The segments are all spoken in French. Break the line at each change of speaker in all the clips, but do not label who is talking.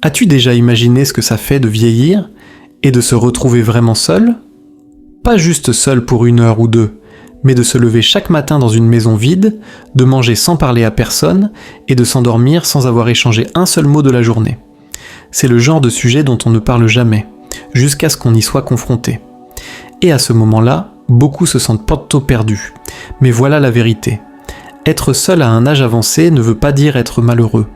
As-tu déjà imaginé ce que ça fait de vieillir et de se retrouver vraiment seul ? Pas juste seul pour 1 heure ou 2, mais de se lever chaque matin dans une maison vide, de manger sans parler à personne et de s'endormir sans avoir échangé un seul mot de la journée. C'est le genre de sujet dont on ne parle jamais, jusqu'à ce qu'on y soit confronté. Et à ce moment-là, beaucoup se sentent porte perdus. Mais voilà la vérité. Être seul à un âge avancé ne veut pas dire être malheureux.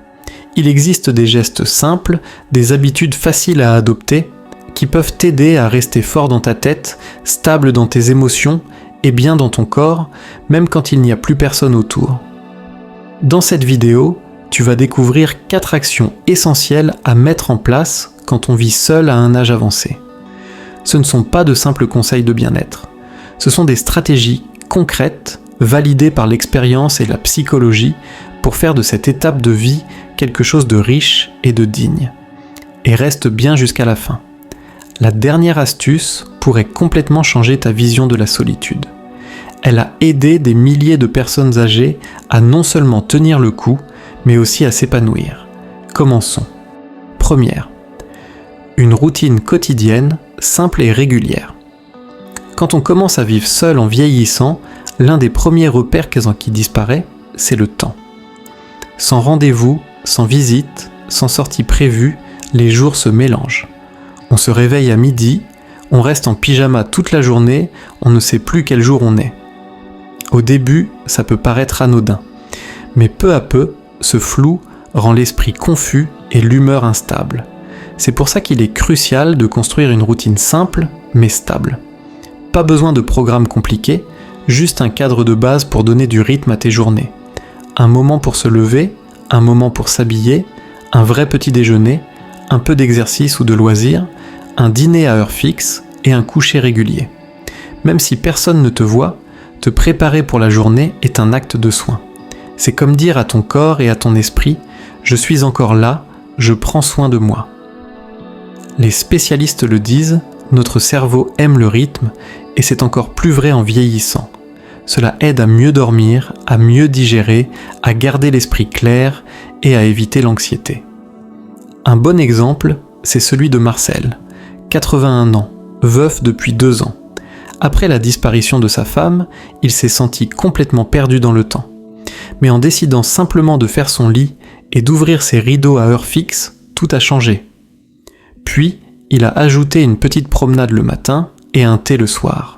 Il existe des gestes simples, des habitudes faciles à adopter, qui peuvent t'aider à rester fort dans ta tête, stable dans tes émotions et bien dans ton corps, même quand il n'y a plus personne autour. Dans cette vidéo, tu vas découvrir 4 actions essentielles à mettre en place quand on vit seul à un âge avancé. Ce ne sont pas de simples conseils de bien-être. Ce sont des stratégies concrètes, validées par l'expérience et la psychologie, pour faire de cette étape de vie quelque chose de riche et de digne. Et reste bien jusqu'à la fin. La dernière astuce pourrait complètement changer ta vision de la solitude. Elle a aidé des milliers de personnes âgées à non seulement tenir le coup, mais aussi à s'épanouir. Commençons. Première. Une routine quotidienne, simple et régulière. Quand on commence à vivre seul en vieillissant, l'un des premiers repères qui disparaît, c'est le temps. Sans rendez-vous, sans visite, sans sortie prévue, les jours se mélangent. On se réveille à midi, on reste en pyjama toute la journée, on ne sait plus quel jour on est. Au début, ça peut paraître anodin, mais peu à peu, ce flou rend l'esprit confus et l'humeur instable. C'est pour ça qu'il est crucial de construire une routine simple, mais stable. Pas besoin de programme compliqué, juste un cadre de base pour donner du rythme à tes journées. Un moment pour se lever, un moment pour s'habiller, un vrai petit déjeuner, un peu d'exercice ou de loisirs, un dîner à heure fixe et un coucher régulier. Même si personne ne te voit, te préparer pour la journée est un acte de soin. C'est comme dire à ton corps et à ton esprit « Je suis encore là, je prends soin de moi ». Les spécialistes le disent, notre cerveau aime le rythme et c'est encore plus vrai en vieillissant. Cela aide à mieux dormir, à mieux digérer, à garder l'esprit clair et à éviter l'anxiété. Un bon exemple, c'est celui de Marcel, 81 ans, veuf depuis 2 ans. Après la disparition de sa femme, il s'est senti complètement perdu dans le temps. Mais en décidant simplement de faire son lit et d'ouvrir ses rideaux à heure fixe, tout a changé. Puis, il a ajouté une petite promenade le matin et un thé le soir.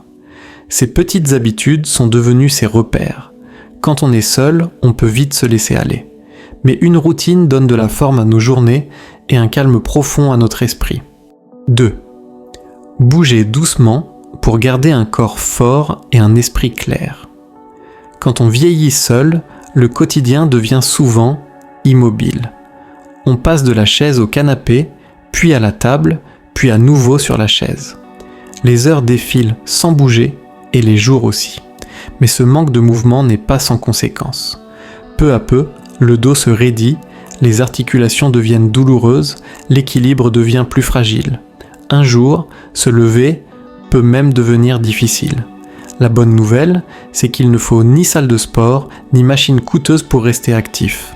Ces petites habitudes sont devenues ses repères. Quand on est seul, on peut vite se laisser aller. Mais une routine donne de la forme à nos journées et un calme profond à notre esprit. 2. Bouger doucement pour garder un corps fort et un esprit clair. Quand on vieillit seul, le quotidien devient souvent immobile. On passe de la chaise au canapé, puis à la table, puis à nouveau sur la chaise. Les heures défilent sans bouger et les jours aussi. Mais ce manque de mouvement n'est pas sans conséquences. Peu à peu, le dos se raidit, les articulations deviennent douloureuses, l'équilibre devient plus fragile. Un jour, se lever peut même devenir difficile. La bonne nouvelle, c'est qu'il ne faut ni salle de sport, ni machine coûteuse pour rester actif.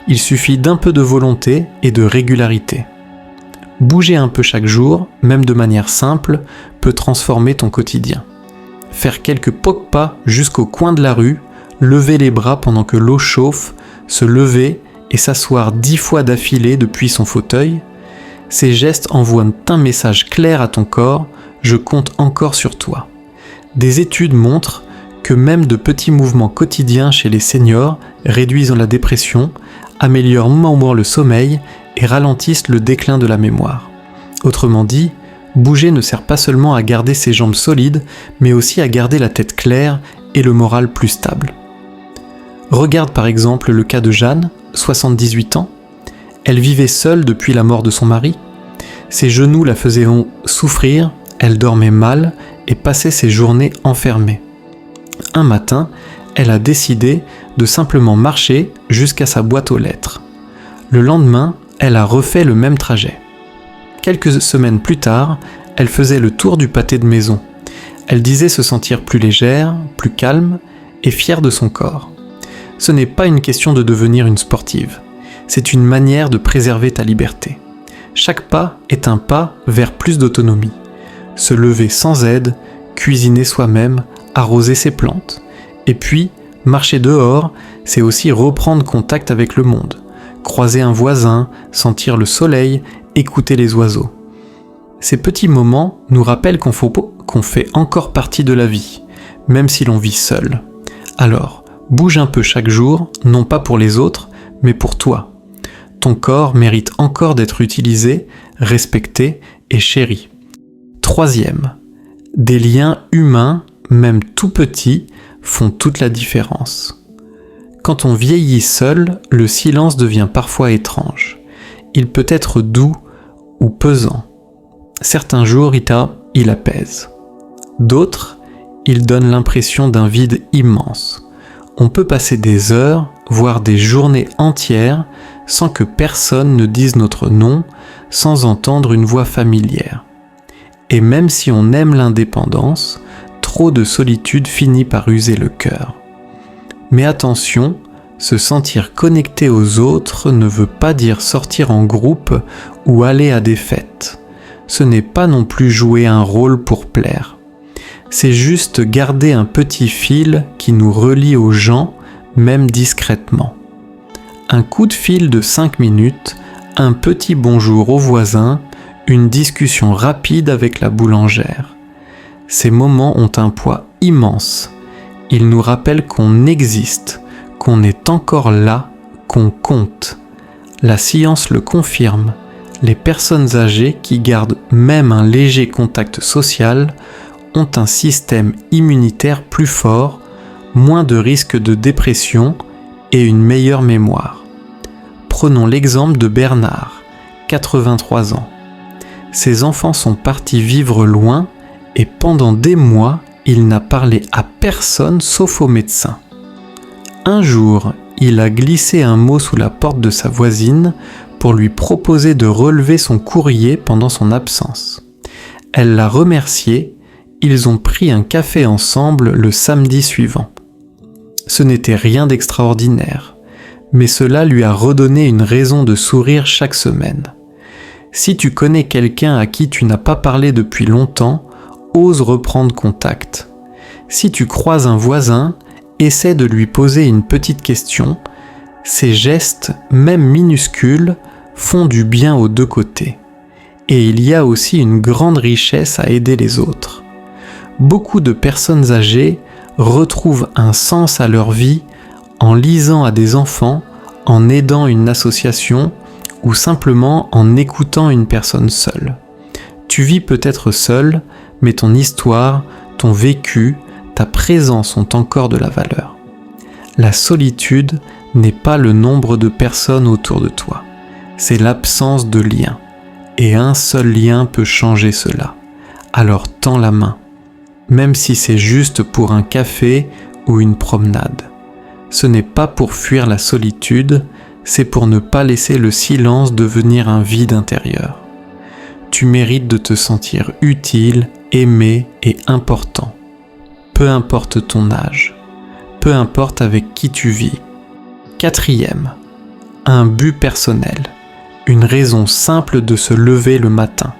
Il suffit d'un peu de volonté et de régularité. Bouger un peu chaque jour, même de manière simple, peut transformer ton quotidien. Faire quelques pocs-pas jusqu'au coin de la rue, lever les bras pendant que l'eau chauffe, se lever et s'asseoir 10 fois d'affilée depuis son fauteuil, ces gestes envoient un message clair à ton corps, je compte encore sur toi. Des études montrent que même de petits mouvements quotidiens chez les seniors réduisent la dépression, améliorent momentanément le sommeil et ralentissent le déclin de la mémoire. Autrement dit, bouger ne sert pas seulement à garder ses jambes solides, mais aussi à garder la tête claire et le moral plus stable. Regarde par exemple le cas de Jeanne, 78 ans. Elle vivait seule depuis la mort de son mari. Ses genoux la faisaient souffrir, elle dormait mal et passait ses journées enfermée. Un matin, elle a décidé de simplement marcher jusqu'à sa boîte aux lettres. Le lendemain, elle a refait le même trajet. Quelques semaines plus tard, elle faisait le tour du pâté de maison. Elle disait se sentir plus légère, plus calme et fière de son corps. Ce n'est pas une question de devenir une sportive, c'est une manière de préserver ta liberté. Chaque pas est un pas vers plus d'autonomie. Se lever sans aide, cuisiner soi-même, arroser ses plantes. Et puis, marcher dehors, c'est aussi reprendre contact avec le monde. Croiser un voisin, sentir le soleil, écouter les oiseaux. Ces petits moments nous rappellent qu'on fait encore partie de la vie, même si l'on vit seul. Alors, bouge un peu chaque jour, non pas pour les autres, mais pour toi. Ton corps mérite encore d'être utilisé, respecté et chéri. 3e, des liens humains, même tout petits, font toute la différence. Quand on vieillit seul, le silence devient parfois étrange. Il peut être doux ou pesant. Certains jours, il apaise. D'autres, il donne l'impression d'un vide immense. On peut passer des heures, voire des journées entières, sans que personne ne dise notre nom, sans entendre une voix familière. Et même si on aime l'indépendance, trop de solitude finit par user le cœur. Mais attention, se sentir connecté aux autres ne veut pas dire sortir en groupe ou aller à des fêtes. Ce n'est pas non plus jouer un rôle pour plaire. C'est juste garder un petit fil qui nous relie aux gens, même discrètement. Un coup de fil de 5 minutes, un petit bonjour aux voisins, une discussion rapide avec la boulangère. Ces moments ont un poids immense. Ils nous rappellent qu'on existe, qu'on est encore là, qu'on compte. La science le confirme. Les personnes âgées qui gardent même un léger contact social ont un système immunitaire plus fort, moins de risques de dépression et une meilleure mémoire. Prenons l'exemple de Bernard, 83 ans. Ses enfants sont partis vivre loin et pendant des mois, il n'a parlé à personne sauf au médecin. Un jour, il a glissé un mot sous la porte de sa voisine pour lui proposer de relever son courrier pendant son absence. Elle l'a remercié, ils ont pris un café ensemble le samedi suivant. Ce n'était rien d'extraordinaire, mais cela lui a redonné une raison de sourire chaque semaine. Si tu connais quelqu'un à qui tu n'as pas parlé depuis longtemps, ose reprendre contact. Si tu croises un voisin, essaie de lui poser une petite question. Ces gestes, même minuscules, font du bien aux deux côtés. Et il y a aussi une grande richesse à aider les autres. Beaucoup de personnes âgées retrouvent un sens à leur vie en lisant à des enfants, en aidant une association ou simplement en écoutant une personne seule. Tu vis peut-être seul, mais ton histoire, ton vécu, ta présence ont encore de la valeur. La solitude n'est pas le nombre de personnes autour de toi, c'est l'absence de lien. Et un seul lien peut changer cela. Alors tends la main, même si c'est juste pour un café ou une promenade. Ce n'est pas pour fuir la solitude, c'est pour ne pas laisser le silence devenir un vide intérieur. Tu mérites de te sentir utile, aimé et important. Peu importe ton âge, peu importe avec qui tu vis. 4e, un but personnel, une raison simple de se lever le matin.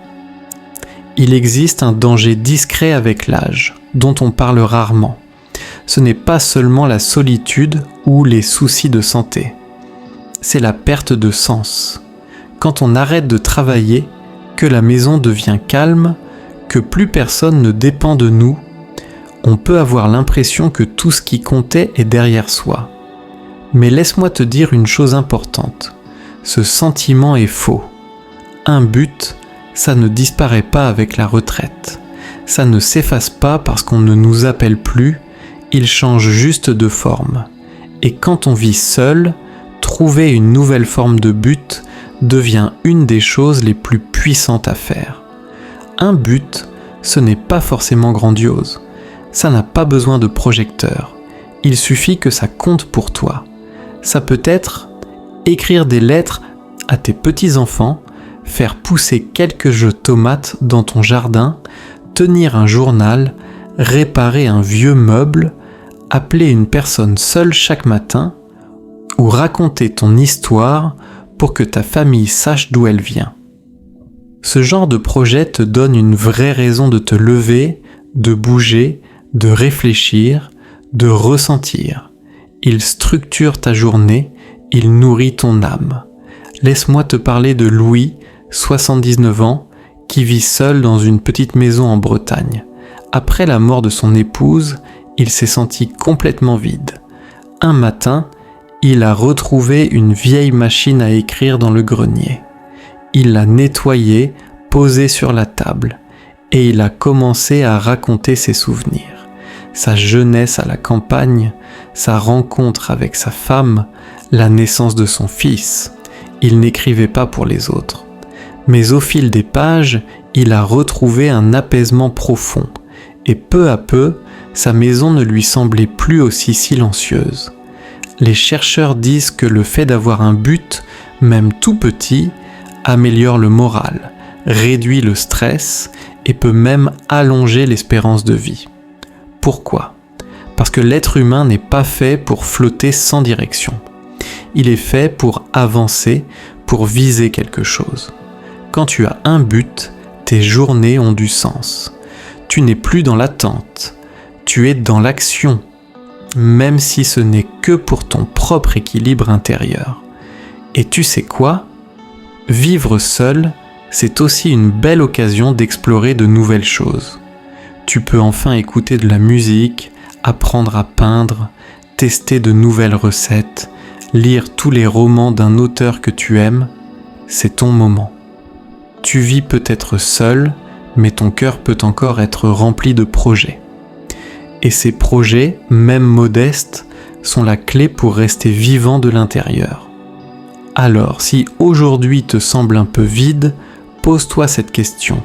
Il existe un danger discret avec l'âge, dont on parle rarement. Ce n'est pas seulement la solitude ou les soucis de santé. C'est la perte de sens. Quand on arrête de travailler, que la maison devient calme, que plus personne ne dépend de nous, on peut avoir l'impression que tout ce qui comptait est derrière soi. Mais laisse-moi te dire une chose importante. Ce sentiment est faux. Un but, ça ne disparaît pas avec la retraite. Ça ne s'efface pas parce qu'on ne nous appelle plus, il change juste de forme. Et quand on vit seul, trouver une nouvelle forme de but devient une des choses les plus puissantes à faire. Un but, ce n'est pas forcément grandiose. Ça n'a pas besoin de projecteur. Il suffit que ça compte pour toi. Ça peut être écrire des lettres à tes petits-enfants, faire pousser quelques jeux de tomates dans ton jardin, tenir un journal, réparer un vieux meuble, appeler une personne seule chaque matin ou raconter ton histoire pour que ta famille sache d'où elle vient. Ce genre de projet te donne une vraie raison de te lever, de bouger, de réfléchir, de ressentir. Il structure ta journée, il nourrit ton âme. Laisse-moi te parler de Louis, 79 ans, qui vit seul dans une petite maison en Bretagne. Après la mort de son épouse, il s'est senti complètement vide. Un matin, il a retrouvé une vieille machine à écrire dans le grenier. Il l'a nettoyée, posée sur la table, et il a commencé à raconter ses souvenirs. Sa jeunesse à la campagne, sa rencontre avec sa femme, la naissance de son fils. Il n'écrivait pas pour les autres. Mais au fil des pages, il a retrouvé un apaisement profond, et peu à peu, sa maison ne lui semblait plus aussi silencieuse. Les chercheurs disent que le fait d'avoir un but, même tout petit, améliore le moral, réduit le stress et peut même allonger l'espérance de vie. Pourquoi ? Parce que l'être humain n'est pas fait pour flotter sans direction. Il est fait pour avancer, pour viser quelque chose. Quand tu as un but, tes journées ont du sens. Tu n'es plus dans l'attente, tu es dans l'action, même si ce n'est que pour ton propre équilibre intérieur. Et tu sais quoi ? Vivre seul, c'est aussi une belle occasion d'explorer de nouvelles choses. Tu peux enfin écouter de la musique, apprendre à peindre, tester de nouvelles recettes, lire tous les romans d'un auteur que tu aimes. C'est ton moment. Tu vis peut-être seul, mais ton cœur peut encore être rempli de projets. Et ces projets, même modestes, sont la clé pour rester vivant de l'intérieur. Alors, si aujourd'hui te semble un peu vide, pose-toi cette question.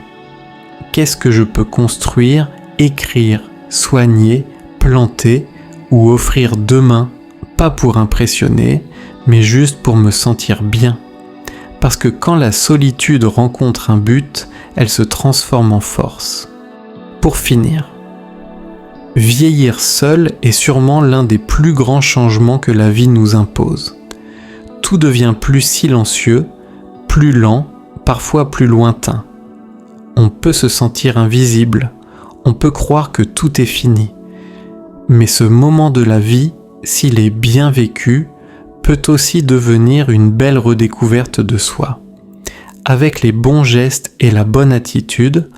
Qu'est-ce que je peux construire, écrire, soigner, planter ou offrir demain, pas pour impressionner, mais juste pour me sentir bien ? Parce que quand la solitude rencontre un but, elle se transforme en force. Pour finir, vieillir seul est sûrement l'un des plus grands changements que la vie nous impose. Tout devient plus silencieux, plus lent, parfois plus lointain. On peut se sentir invisible, on peut croire que tout est fini. Mais ce moment de la vie, s'il est bien vécu, peut aussi devenir une belle redécouverte de soi. Avec les bons gestes et la bonne attitude,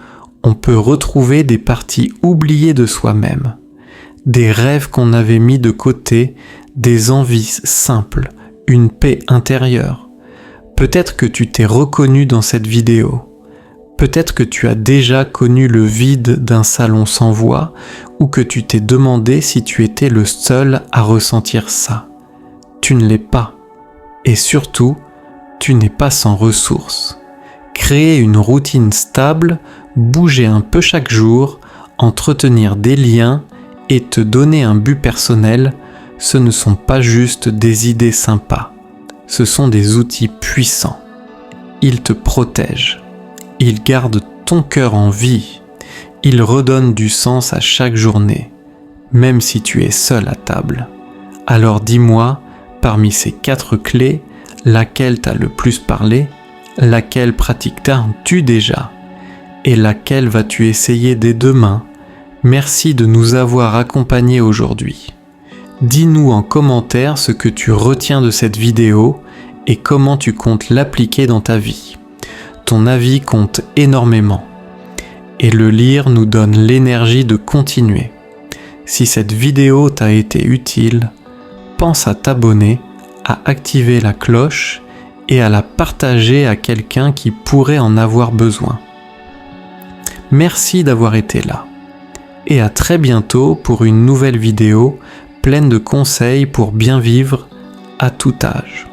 on peut retrouver des parties oubliées de soi-même, des rêves qu'on avait mis de côté, des envies simples, une paix intérieure. Peut-être que tu t'es reconnu dans cette vidéo. Peut-être que tu as déjà connu le vide d'un salon sans voix ou que tu t'es demandé si tu étais le seul à ressentir ça. Tu ne l'es pas. Et surtout, tu n'es pas sans ressources. Créer une routine stable, bouger un peu chaque jour, entretenir des liens et te donner un but personnel, ce ne sont pas juste des idées sympas. Ce sont des outils puissants. Ils te protègent. Ils gardent ton cœur en vie. Ils redonnent du sens à chaque journée, même si tu es seul à table. Alors dis-moi, parmi ces 4 clés, laquelle t'a le plus parlé, laquelle pratiques-tu déjà, et laquelle vas-tu essayer dès demain? Merci de nous avoir accompagnés aujourd'hui. Dis-nous en commentaire ce que tu retiens de cette vidéo et comment tu comptes l'appliquer dans ta vie. Ton avis compte énormément. Et le lire nous donne l'énergie de continuer. Si cette vidéo t'a été utile, pense à t'abonner, à activer la cloche et à la partager à quelqu'un qui pourrait en avoir besoin. Merci d'avoir été là. Et à très bientôt pour une nouvelle vidéo pleine de conseils pour bien vivre à tout âge.